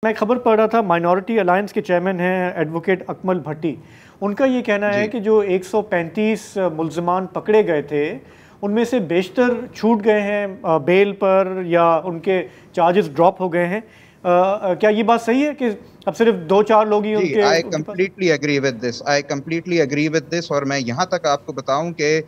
میں خبر پڑھ رہا تھا مائنورٹی الائنس کے چیئرمین ہیں ایڈوکیٹ اکمل بھٹی. ان کا یہ کہنا ہے کہ جو 135 ملزمان پکڑے گئے تھے ان میں سے بیشتر چھوٹ گئے ہیں بیل پر یا ان کے چارجز ڈراپ ہو گئے ہیں. کیا یہ بات صحیح ہے کہ اب صرف 2-4 لوگ ہی ان کے I completely agree with this. I completely agree with this. اور میں یہاں تک آپ کو بتاؤں کہ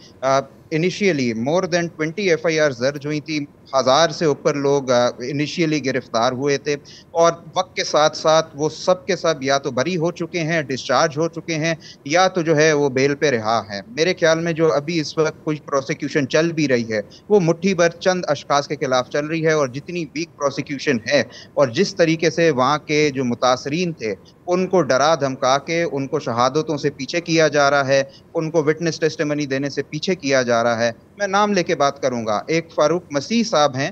انیشیلی مور دین 20 FIR درج ہوئی تھی. 1000 سے اوپر لوگ انیشیلی گرفتار ہوئے تھے اور وقت کے ساتھ ساتھ وہ سب کے سب یا تو بری ہو چکے ہیں, ڈسچارج ہو چکے ہیں, یا تو جو ہے وہ بیل پہ رہا ہے. میرے خیال میں جو ابھی اس وقت کچھ پروسیکیوشن چل بھی رہی ہے وہ مٹھی بھر چند اشخاص کے خلاف چل رہی ہے, اور جتنی ویک پروسیکیوشن ہے اور جس طریقے سے وہاں کے جو متاثرین تھے ان کو ڈرا دھمکا کے ان کو شہادتوں سے پیچھے کیا جا رہا ہے, ان کو وٹنس ٹیسٹیمنی دینے سے پیچھے کیا جا رہا ہے. میں نام لے کے بات کروں گا. ایک فاروق مسیح صاحب ہیں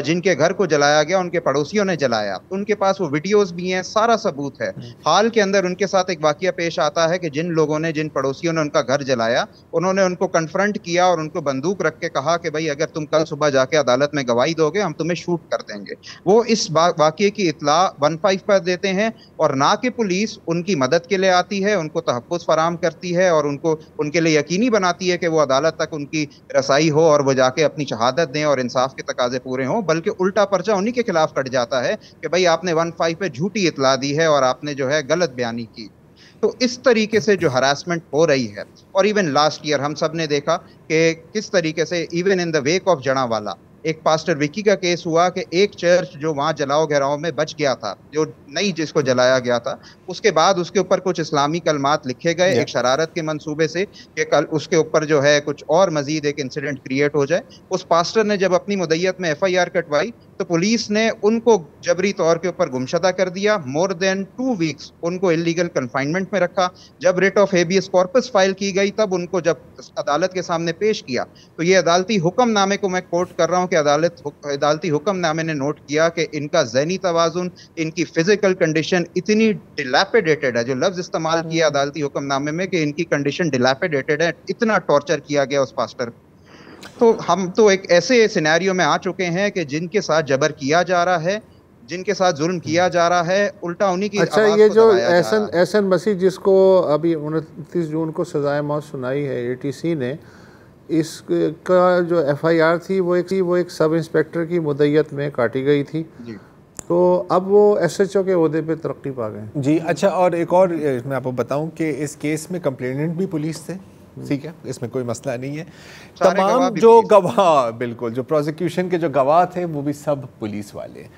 جن کے گھر کو جلایا گیا, ان کے پڑوسیوں نے جلایا. ان کے پاس وہ ویڈیوز بھی ہیں, سارا ثبوت ہے. حال کے اندر ان کے ساتھ ایک واقعہ پیش آتا ہے کہ جن لوگوں نے, جن پڑوسیوں نے ان کا گھر جلایا, انہوں نے ان کو کنفرنٹ کیا اور ان کو بندوق رکھ کے کہا کہ بھائی اگر تم کل صبح جا کے عدالت میں گواہی دو گے ہم تمہیں شوٹ کر دیں گے. وہ اس واقعے کی اطلاع 15 پر دیتے ہیں اور نہ کہ پولیس ان کی مدد کے لیے آتی ہے, ان کو تحفظ فراہم کرتی ہے اور ان کے لیے یقینی بناتی ہے کہ وہ عدالت تک ان کی رسائی ہو اور وہ جا کے اپنی شہادت دیں اور انصاف کے تقاضے پورے ہوں. بلکہ الٹا پرچہ انہی کے خلاف کٹ جاتا ہے کہ بھائی آپ نے 15 پہ جھوٹی اطلاع دی ہے اور آپ نے جو ہے غلط بیانی کی. تو اس طریقے سے جو ہراسمنٹ ہو رہی ہے, اور ایون لاسٹ ایئر ہم سب نے دیکھا کہ کس طریقے سے even in the week of جڑا والا ایک پاسٹر وکی کا کیس ہوا کہ ایک چرچ جو وہاں جلاؤ گھیراؤ میں بچ گیا تھا, جو نئی جس کو جلایا گیا تھا, اس کے بعد اس کے اوپر کچھ اسلامی کلمات لکھے گئے ایک شرارت کے منصوبے سے کہ کل اس کے اوپر جو ہے کچھ اور مزید ایک انسیڈنٹ کریٹ ہو جائے. اس پاسٹر نے جب اپنی مدیت میں FIR کٹوائی تو پولیس نے ان کو جبری طور کے اوپر گمشدہ کر دیا. مور دین 2 ویکس ان کو انلیگل کنفائنمنٹ میں رکھا. جب ریٹ آف ہیبیس کارپس فائل کی گئی تب ان کو جب عدالت کے سامنے پیش کیا تو یہ عدالتی حکم نامے کو میں کوٹ کر رہا ہوں کہ عدالتی حکم نامے نے نوٹ کیا کہ ان کا ذہنی توازن, ان کی فزیکل کنڈیشن اتنی ڈیلیپیڈیٹڈ ہے, جو لفظ استعمال کیا عدالتی حکم نامے میں کہ ان کی کنڈیشن ڈیلیپیڈیٹڈ ہے, اتنا ٹارچر کیا گیا اس پاسٹر. تو ہم تو ایک ایسے سینیریو میں آ چکے ہیں کہ جن کے ساتھ جبر کیا جا رہا ہے, جن کے ساتھ ظلم کیا جا رہا ہے, الٹا انہی کی اچھا آواز یہ کو جو دبایا جا رہا ہے. احسن مسیح جس کو ابھی 29 جون کو سزائے موت سنائی ہے ATC نے, اس کا جو FIR تھی وہ ایک سب انسپیکٹر کی مدیت میں کاٹی گئی تھی, تو اب وہ SHO کے عہدے پہ ترقی پا گئے. جی اچھا, اور ایک اور میں آپ کو بتاؤں کہ اس کیس میں کمپلیننٹ بھی پولیس تھے, ٹھیک ہے, اس میں کوئی مسئلہ نہیں ہے. تمام جو گواہ, بالکل جو پروزیکیوشن کے جو گواہ تھے وہ بھی سب پولیس والے ہیں.